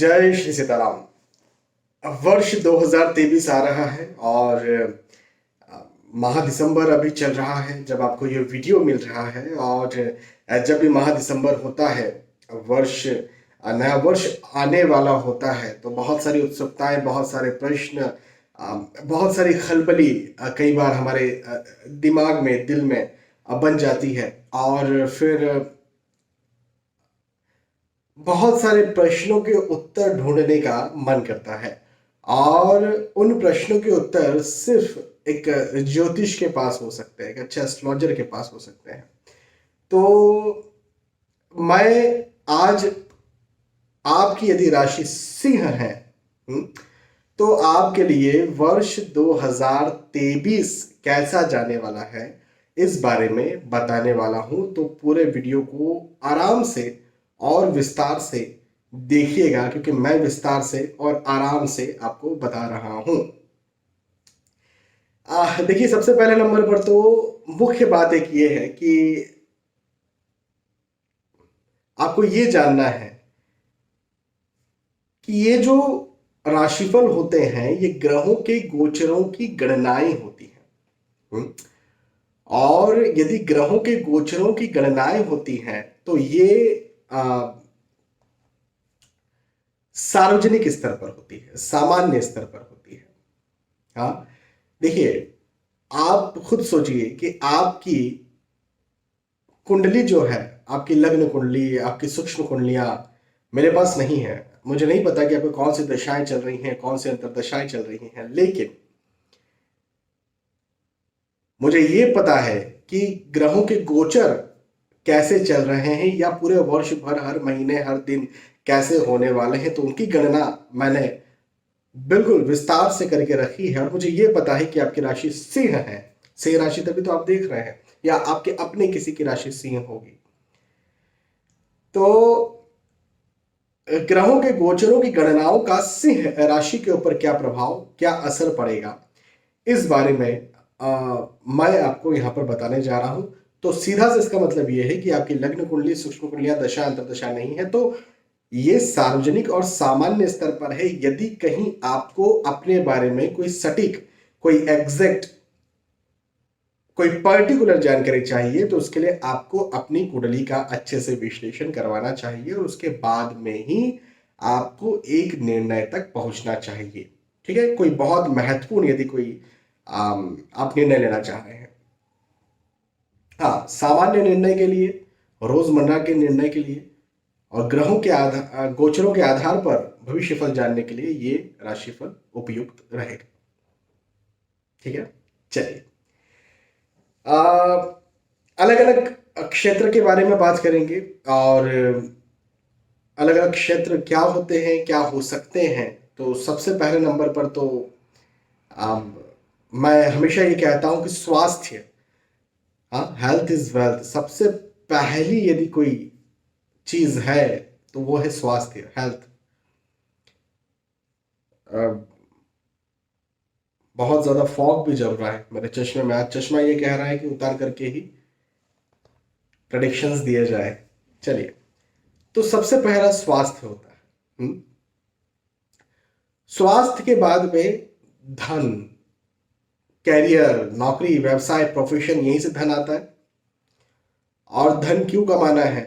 जय श्री सीताराम। वर्ष 2023 आ रहा है और माह दिसंबर अभी चल रहा है जब आपको ये वीडियो मिल रहा है। और जब भी माह दिसंबर होता है, वर्ष नया वर्ष आने वाला होता है, तो बहुत सारी उत्सुकताएं, बहुत सारे प्रश्न, बहुत सारी खलबली कई बार हमारे दिमाग में, दिल में बन जाती है। और फिर बहुत सारे प्रश्नों के उत्तर ढूंढने का मन करता है और उन प्रश्नों के उत्तर सिर्फ एक ज्योतिष के पास हो सकते हैं, एक अच्छे एस्ट्रोलॉजर के पास हो सकते हैं। तो मैं आज आपकी यदि राशि सिंह है, तो आपके लिए वर्ष 2023 कैसा जाने वाला है इस बारे में बताने वाला हूं। तो पूरे वीडियो को आराम से और विस्तार से देखिएगा, क्योंकि मैं विस्तार से और आराम से आपको बता रहा हूं। देखिए, सबसे पहले नंबर पर तो मुख्य बात एक ये है कि आपको ये जानना है कि ये जो राशिफल होते हैं, ये ग्रहों के गोचरों की गणनाएं होती हैं। और यदि ग्रहों के गोचरों की गणनाएं होती हैं तो ये सार्वजनिक स्तर पर होती है, सामान्य स्तर पर होती है। हाँ, देखिए, आप खुद सोचिए कि आपकी कुंडली जो है, आपकी लग्न कुंडली, आपकी सूक्ष्म कुंडलियां मेरे पास नहीं है। मुझे नहीं पता कि आपको कौन सी दशाएं चल रही हैं, कौन सी अंतरदशाएं चल रही हैं, लेकिन मुझे ये पता है कि ग्रहों के गोचर कैसे चल रहे हैं या पूरे वर्ष भर, हर महीने, हर दिन कैसे होने वाले हैं। तो उनकी गणना मैंने बिल्कुल विस्तार से करके रखी है और मुझे ये पता है कि आपकी राशि सिंह है। सिंह राशि तभी तो आप देख रहे हैं, या आपके अपने किसी की राशि सिंह होगी। तो ग्रहों के गोचरों की गणनाओं का सिंह राशि के ऊपर क्या प्रभाव, क्या असर पड़ेगा, इस बारे में मैं आपको यहां पर बताने जा रहा हूं। तो सीधा से इसका मतलब यह है कि आपकी लग्न कुंडली, सूक्ष्म कुंडलियां, दशा अंतरदशा नहीं है, तो ये सार्वजनिक और सामान्य स्तर पर है। यदि कहीं आपको अपने बारे में कोई सटीक, कोई एग्जैक्ट, कोई पर्टिकुलर जानकारी चाहिए, तो उसके लिए आपको अपनी कुंडली का अच्छे से विश्लेषण करवाना चाहिए और उसके बाद में ही आपको एक निर्णय तक पहुंचना चाहिए। ठीक है, कोई बहुत महत्वपूर्ण यदि कोई आप निर्णय लेना चाह रहे हैं। हाँ, सामान्य निर्णय के लिए, रोजमर्रा के निर्णय के लिए और ग्रहों के आधार, गोचरों के आधार पर भविष्यफल जानने के लिए ये राशिफल उपयुक्त रहेगा। ठीक है, चलिए, अलग अलग क्षेत्र के बारे में बात करेंगे और अलग अलग क्षेत्र क्या होते हैं, क्या हो सकते हैं। तो सबसे पहले नंबर पर तो मैं हमेशा ये कहता हूं कि स्वास्थ्य, हाँ, हेल्थ इज वेल्थ। सबसे पहली यदि कोई चीज है तो वो है स्वास्थ्य, हेल्थ। बहुत ज्यादा फॉग भी जम रहा है मेरे चश्मे में। आज चश्मा ये कह रहा है कि उतार करके ही प्रेडिक्शंस दिए जाए। चलिए, तो सबसे पहला स्वास्थ्य होता है। स्वास्थ्य के बाद में धन, कैरियर, नौकरी, व्यवसाय, प्रोफेशन, यहीं से धन आता है। और धन क्यों कमाना है?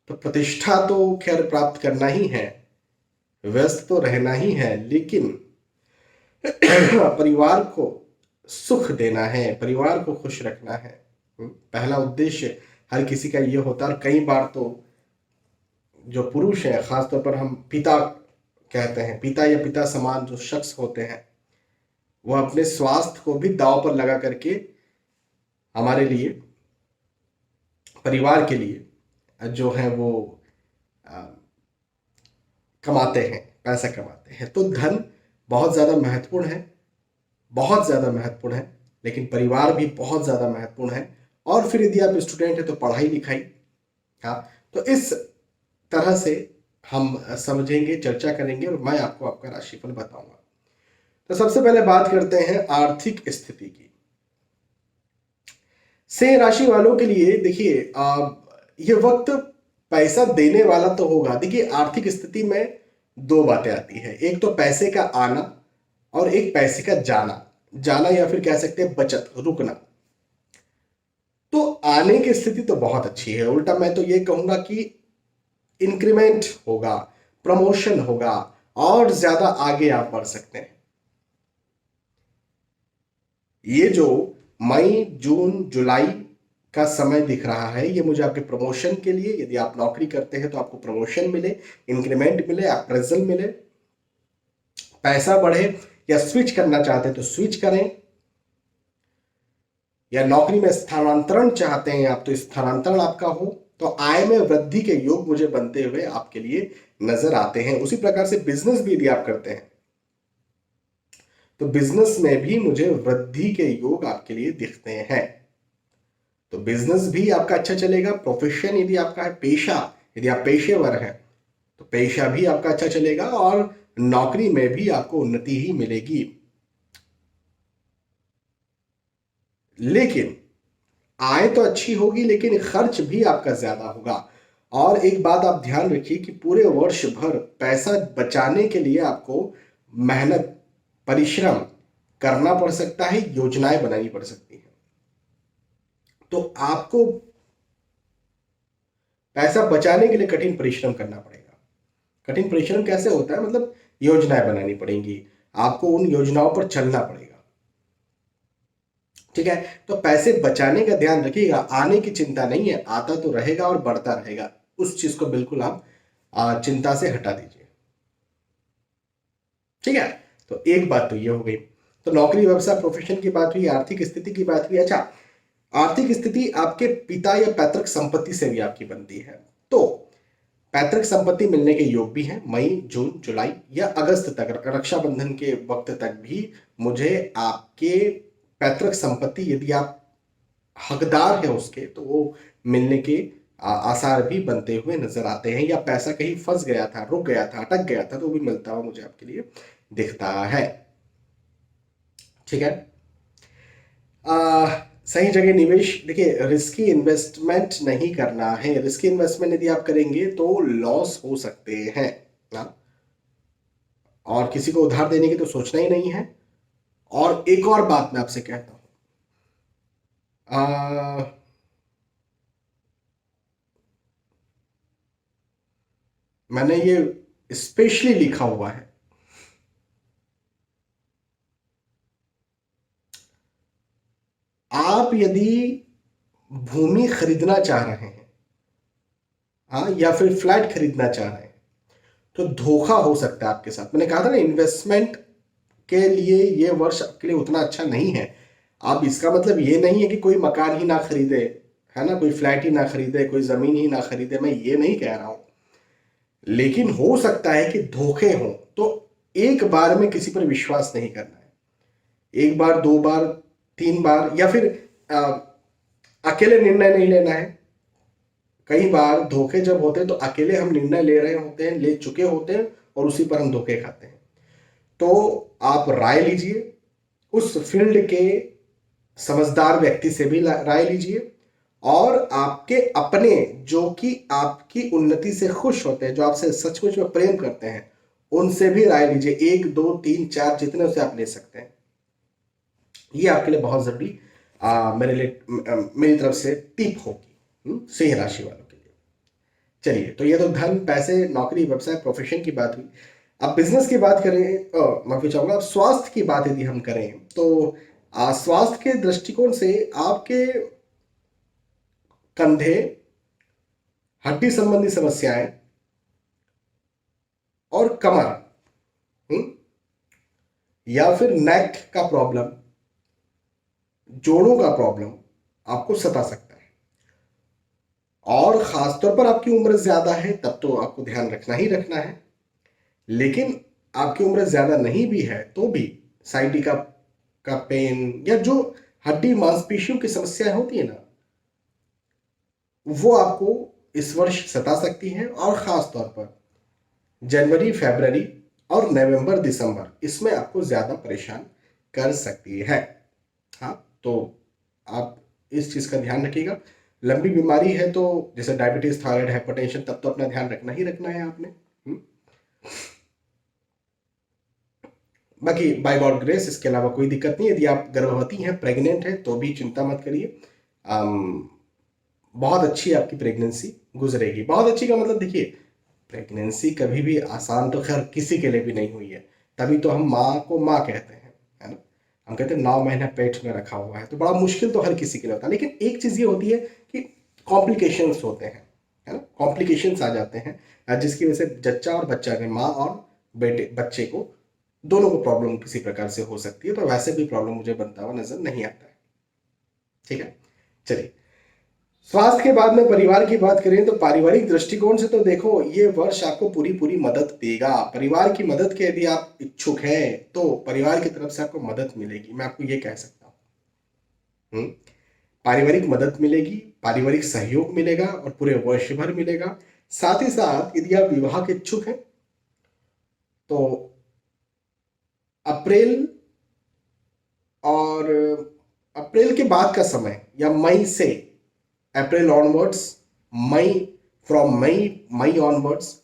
तो प्रतिष्ठा तो खैर प्राप्त करना ही है, व्यस्त तो रहना ही है, लेकिन परिवार को सुख देना है, परिवार को खुश रखना है। पहला उद्देश्य हर किसी का ये होता है। और कई बार तो जो पुरुष है, खासतौर पर हम पिता कहते हैं, पिता या पिता समान जो शख्स होते हैं, वो अपने स्वास्थ्य को भी दांव पर लगा करके हमारे लिए, परिवार के लिए जो है वो कमाते हैं, पैसा कमाते हैं। तो धन बहुत ज़्यादा महत्वपूर्ण है, बहुत ज़्यादा महत्वपूर्ण है, लेकिन परिवार भी बहुत ज़्यादा महत्वपूर्ण है। और फिर यदि आप स्टूडेंट हैं तो पढ़ाई लिखाई। हाँ, तो इस तरह से हम समझेंगे, चर्चा करेंगे और मैं आपको आपका राशिफल बताऊंगा। तो सबसे पहले बात करते हैं आर्थिक स्थिति की। सिंह राशि वालों के लिए देखिए, ये वक्त पैसा देने वाला तो होगा। देखिए, आर्थिक स्थिति में दो बातें आती है, एक तो पैसे का आना और एक पैसे का जाना। जाना या फिर कह सकते हैं बचत, रुकना। तो आने की स्थिति तो बहुत अच्छी है, उल्टा मैं तो ये कहूंगा कि इंक्रीमेंट होगा, प्रमोशन होगा और ज्यादा आगे आप बढ़ सकते हैं। ये जो मई जून जुलाई का समय दिख रहा है, ये मुझे आपके प्रमोशन के लिए, यदि आप नौकरी करते हैं तो आपको प्रमोशन मिले, इंक्रीमेंट मिले, अप्रेजल मिले, पैसा बढ़े, या स्विच करना चाहते हैं तो स्विच करें, या नौकरी में स्थानांतरण चाहते हैं आप तो स्थानांतरण आपका हो, तो आय में वृद्धि के योग मुझे बनते हुए आपके लिए नजर आते हैं। उसी प्रकार से बिजनेस भी यदि आप करते हैं तो बिजनेस में भी मुझे वृद्धि के योग आपके लिए दिखते हैं। तो बिजनेस भी आपका अच्छा चलेगा, प्रोफेशन यदि आपका है, पेशा यदि आप पेशेवर हैं तो पेशा भी आपका अच्छा चलेगा, और नौकरी में भी आपको उन्नति ही मिलेगी। लेकिन आय तो अच्छी होगी, लेकिन खर्च भी आपका ज्यादा होगा। और एक बात आप ध्यान रखिए कि पूरे वर्ष भर पैसा बचाने के लिए आपको मेहनत, परिश्रम करना पड़ सकता है, योजनाएं बनानी पड़ सकती हैं। तो आपको पैसा बचाने के लिए कठिन परिश्रम करना पड़ेगा। कठिन परिश्रम कैसे होता है, मतलब योजनाएं बनानी पड़ेंगी, आपको उन योजनाओं पर चलना पड़ेगा। ठीक है, तो पैसे बचाने का ध्यान रखिएगा, आने की चिंता नहीं है, आता तो रहेगा और बढ़ता रहेगा, उस चीज को बिल्कुल आप चिंता से हटा दीजिए। ठीक है, तो एक बात तो ये हो गई। तो नौकरी, व्यवसाय, प्रोफेशन की बात हुई, आर्थिक स्थिति की बात हुई। अच्छा, आर्थिक स्थिति आपके पिता या पैतृक संपत्ति से भी आपकी बनती है। तो पैतृक संपत्ति मिलने के योग भी हैं मई जून जुलाई या अगस्त तक, रक्षाबंधन के वक्त तक भी मुझे आपके पैतृक संपत्ति, यदि आप हकदार है उसके, तो वो मिलने के आसार भी बनते हुए नजर आते हैं। या पैसा कहीं फंस गया था, रुक गया था, अटक गया था, तो वो भी मिलता हुआ मुझे आपके लिए दिखता है। ठीक है, सही जगह निवेश, देखिए रिस्की इन्वेस्टमेंट नहीं करना है। रिस्की इन्वेस्टमेंट यदि आप करेंगे तो लॉस हो सकते हैं ना, और किसी को उधार देने की तो सोचना ही नहीं है। और एक और बात मैं आपसे कहता हूं, मैंने ये स्पेशली लिखा हुआ है, आप यदि भूमि खरीदना चाह रहे हैं, हाँ, या फिर फ्लैट खरीदना चाह रहे हैं, तो धोखा हो सकता है आपके साथ। मैंने कहा था ना, इन्वेस्टमेंट के लिए ये वर्ष आपके लिए उतना अच्छा नहीं है। अब इसका मतलब ये नहीं है कि कोई मकान ही ना खरीदे, है ना, कोई फ्लैट ही ना खरीदे, कोई जमीन ही ना खरीदे, मैं ये नहीं कह रहा हूं। लेकिन हो सकता है कि धोखे हों, तो एक बार में किसी पर विश्वास नहीं करना है। एक बार, दो बार, तीन बार, या फिर अकेले निर्णय नहीं लेना है। कई बार धोखे जब होते हैं तो अकेले हम निर्णय ले रहे होते हैं, ले चुके होते हैं, और उसी पर हम धोखे खाते हैं। तो आप राय लीजिए, उस फील्ड के समझदार व्यक्ति से भी राय लीजिए, और आपके अपने जो कि आपकी उन्नति से खुश होते हैं, जो आपसे सचमुच में प्रेम करते हैं, उनसे भी राय लीजिए। एक, दो, तीन, चार, जितने उसे आप ले सकते हैं। ये आपके लिए बहुत जरूरी मेरे लिए, मेरी तरफ से टिप होगी सिंह राशि वालों के लिए। चलिए, तो ये तो धन, पैसे, नौकरी, व्यवसाय, प्रोफेशन की बात हुई। अब बिजनेस की बात करें, माफी चाहूंगा, अब स्वास्थ्य की बात यदि हम करें तो स्वास्थ्य के दृष्टिकोण से आपके कंधे, हड्डी संबंधी समस्याएं और कमर, हम्म, या फिर नेक का प्रॉब्लम, जोड़ों का प्रॉब्लम आपको सता सकता है। और खासतौर पर आपकी उम्र ज्यादा है तब तो आपको ध्यान रखना ही रखना है। लेकिन आपकी उम्र ज्यादा नहीं भी है तो भी साइटिका का पेन, या जो हड्डी मांसपेशियों की समस्याएं होती है ना, वो आपको इस वर्ष सता सकती हैं। और खास तौर पर जनवरी, फरवरी और नवंबर, दिसंबर, इसमें आपको ज्यादा परेशान कर सकती है। हाँ, तो आप इस चीज का ध्यान रखिएगा। लंबी बीमारी है तो जैसे डायबिटीज, थायराइड, हाइपरटेंशन, तब तो अपना ध्यान रखना ही रखना है आपने। बाकी बाय गॉड ग्रेस इसके अलावा कोई दिक्कत नहीं है। यदि आप गर्भवती हैं, प्रेग्नेंट हैं, तो भी चिंता मत करिए। बहुत अच्छी आपकी प्रेगनेंसी गुजरेगी। बहुत अच्छी का मतलब देखिए, प्रेगनेंसी कभी भी आसान तो खैर किसी के लिए भी नहीं हुई है, तभी तो हम माँ को माँ कहते हैं, है ना। हम कहते हैं 9 महीना पेट में रखा हुआ है, तो बड़ा मुश्किल तो हर किसी के लिए होता है। लेकिन एक चीज़ ये होती है कि कॉम्प्लिकेशंस होते हैं, है ना, कॉम्प्लिकेशंस आ जाते हैं, जिसकी वजह से जच्चा और बच्चा के माँ और बेटे बच्चे को दोनों को प्रॉब्लम किसी प्रकार से हो सकती है। तो वैसे भी प्रॉब्लम मुझे बनता हुआ नजर नहीं आता है। ठीक है, चलिए। स्वास्थ्य के बाद में परिवार की बात करें तो पारिवारिक दृष्टिकोण से तो देखो, ये वर्ष आपको पूरी पूरी मदद देगा। परिवार की मदद के यदि आप इच्छुक हैं तो परिवार की तरफ से आपको मदद मिलेगी, मैं आपको ये कह सकता हूँ। पारिवारिक मदद मिलेगी, पारिवारिक सहयोग मिलेगा और पूरे वर्ष भर मिलेगा। साथ ही साथ यदि आप विवाह के इच्छुक हैं तो अप्रैल और अप्रैल के बाद का समय या मई से, April onwards, May, from May onwards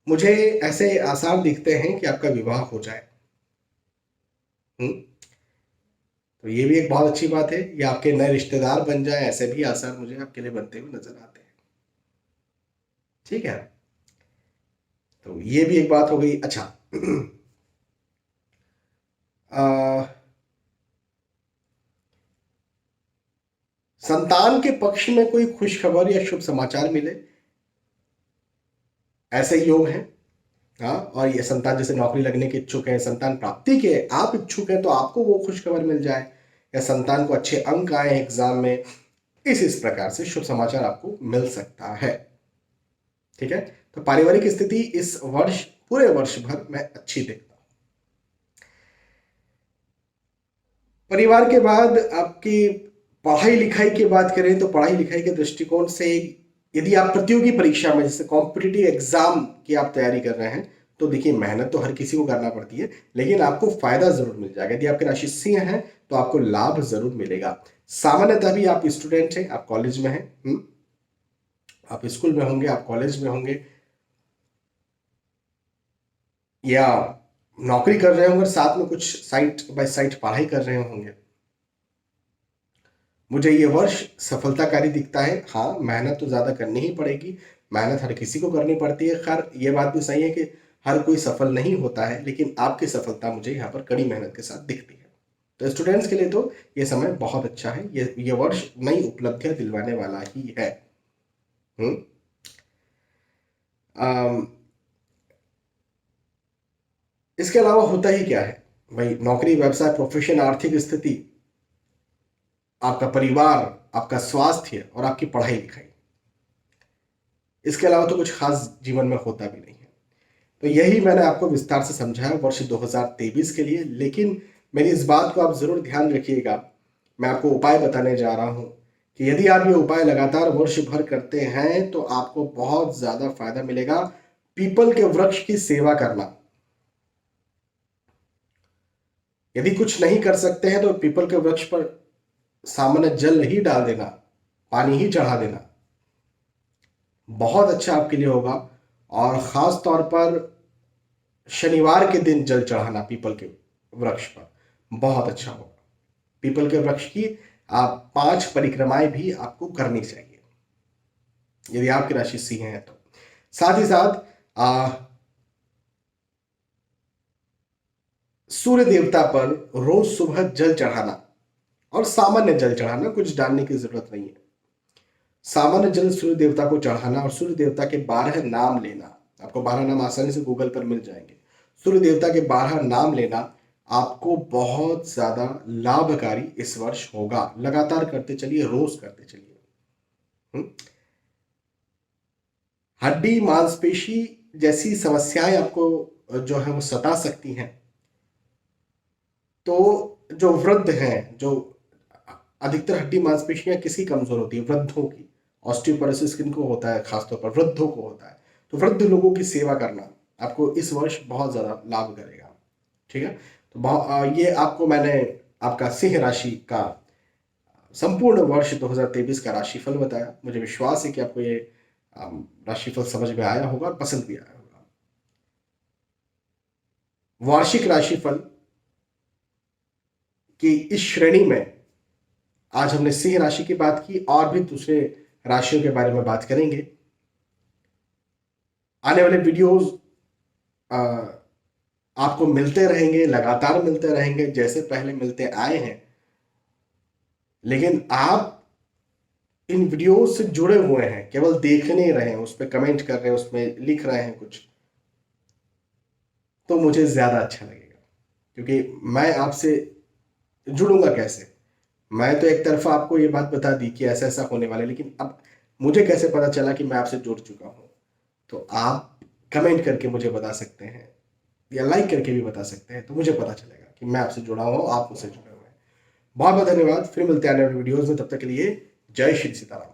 मुझे ऐसे आसार दिखते हैं कि आपका विवाह हो जाए। हम्म, तो ये भी एक बहुत अच्छी बात है, या आपके नए रिश्तेदार बन जाए, ऐसे भी आसार मुझे आपके लिए बनते हुए नजर आते हैं। ठीक है, तो ये भी एक बात हो गई। अच्छा, आ, संतान के पक्ष में कोई खुशखबर या शुभ समाचार मिले, ऐसे योग हैं। हाँ, और ये संतान जैसे नौकरी लगने के इच्छुक है, संतान प्राप्ति के आप इच्छुक हैं, तो आपको वो खुशखबर मिल जाए, या संतान को अच्छे अंक आए एग्जाम में, इस प्रकार से शुभ समाचार आपको मिल सकता है। ठीक है, तो पारिवारिक स्थिति इस वर्ष, पूरे वर्ष भर मैं अच्छी देखता हूं। परिवार के बाद आपकी पढ़ाई लिखाई की बात करें तो पढ़ाई लिखाई के दृष्टिकोण से, यदि आप प्रतियोगी परीक्षा में जैसे कॉम्पिटिटिव एग्जाम की आप तैयारी कर रहे हैं, तो देखिए मेहनत तो हर किसी को करना पड़ती है, लेकिन आपको फायदा जरूर मिल जाएगा। यदि आपकी राशि सिंह है तो आपको लाभ जरूर मिलेगा। सामान्यतः भी आप स्टूडेंट हैं, आप कॉलेज में हैं, आप स्कूल में होंगे, आप कॉलेज में होंगे, या नौकरी कर रहे होंगे, साथ में कुछ साइट बाय साइट पढ़ाई कर रहे होंगे, मुझे ये वर्ष सफलताकारी दिखता है। हाँ, मेहनत तो ज़्यादा करनी ही पड़ेगी, मेहनत हर किसी को करनी पड़ती है। खैर ये बात भी सही है कि हर कोई सफल नहीं होता है, लेकिन आपकी सफलता मुझे यहाँ पर कड़ी मेहनत के साथ दिखती है। तो स्टूडेंट्स के लिए तो ये समय बहुत अच्छा है, ये वर्ष नई उपलब्धियां दिलवाने वाला ही है। हम्म अम, इसके अलावा होता ही क्या है भाई, नौकरी, व्यवसाय, प्रोफेशन, आर्थिक स्थिति, आपका परिवार, आपका स्वास्थ्य और आपकी पढ़ाई लिखाई, इसके अलावा तो कुछ खास जीवन में होता भी नहीं है। तो यही मैंने आपको विस्तार से समझाया वर्ष 2023 के लिए। लेकिन मेरी इस बात को आप जरूर ध्यान रखिएगा, मैं आपको उपाय बताने जा रहा हूं कि यदि आप ये उपाय लगातार वर्ष भर करते हैं तो आपको बहुत ज्यादा फायदा मिलेगा। पीपल के वृक्ष की सेवा करना, यदि कुछ नहीं कर सकते हैं तो पीपल के वृक्ष पर सामान्य जल ही डाल देना, पानी ही चढ़ा देना, बहुत अच्छा आपके लिए होगा। और खास तौर पर शनिवार के दिन जल चढ़ाना पीपल के वृक्ष पर बहुत अच्छा होगा। पीपल के वृक्ष की आप 5 परिक्रमाएं भी आपको करनी चाहिए, यदि आपकी राशि सिंह है तो। साथ ही साथ सूर्य देवता पर रोज सुबह जल चढ़ाना, और सामान्य जल चढ़ाना, कुछ डालने की जरूरत नहीं है। सामान्य जल सूर्य देवता को चढ़ाना और सूर्य देवता के 12 नाम लेना। आपको 12 नाम आसानी से गूगल पर मिल जाएंगे। सूर्य देवता के 12 नाम लेना आपको बहुत ज्यादा लाभकारी इस वर्ष होगा। लगातार करते चलिए, रोज करते चलिए। हड्डी मांसपेशी जैसी समस्याएं आपको जो है वो सता सकती हैं, तो जो वृद्ध हैं, जो अधिकतर हड्डी मांसपेशियां किसी कमजोर होती है, वृद्धों की ऑस्टियोपोरोसिस किनको होता है, खासतौर पर वृद्धों को होता है। तो वृद्ध लोगों की सेवा करना आपको इस वर्ष बहुत ज्यादा लाभ करेगा। ठीक है, तो ये आपको मैंने आपका सिंह राशि का संपूर्ण वर्ष 2023 का राशिफल बताया। मुझे विश्वास है कि आपको ये राशिफल समझ में आया होगा और पसंद भी आया होगा। वार्षिक राशिफल की इस श्रेणी में आज हमने सिंह राशि की बात की और भी दूसरे राशियों के बारे में बात करेंगे। आने वाले वीडियोस आपको मिलते रहेंगे, लगातार मिलते रहेंगे जैसे पहले मिलते आए हैं। लेकिन आप इन वीडियो से जुड़े हुए हैं, केवल देख नहीं रहे हैं, उस पर कमेंट कर रहे हैं, उसमें लिख रहे हैं कुछ, तो मुझे ज्यादा अच्छा लगेगा। क्योंकि मैं आपसे जुड़ूंगा कैसे? मैं तो एक तरफा आपको ये बात बता दी कि ऐसा ऐसा होने वाला है, लेकिन अब मुझे कैसे पता चला कि मैं आपसे जुड़ चुका हूं? तो आप कमेंट करके मुझे बता सकते हैं या लाइक करके भी बता सकते हैं, तो मुझे पता चलेगा कि मैं आपसे जुड़ा हुआ हूं, आप मुझसे जुड़े हुए हैं। बहुत बहुत धन्यवाद। फिर मिलते हैं आने वाले वीडियोस में, तब तक के लिए जय श्री सीताराम।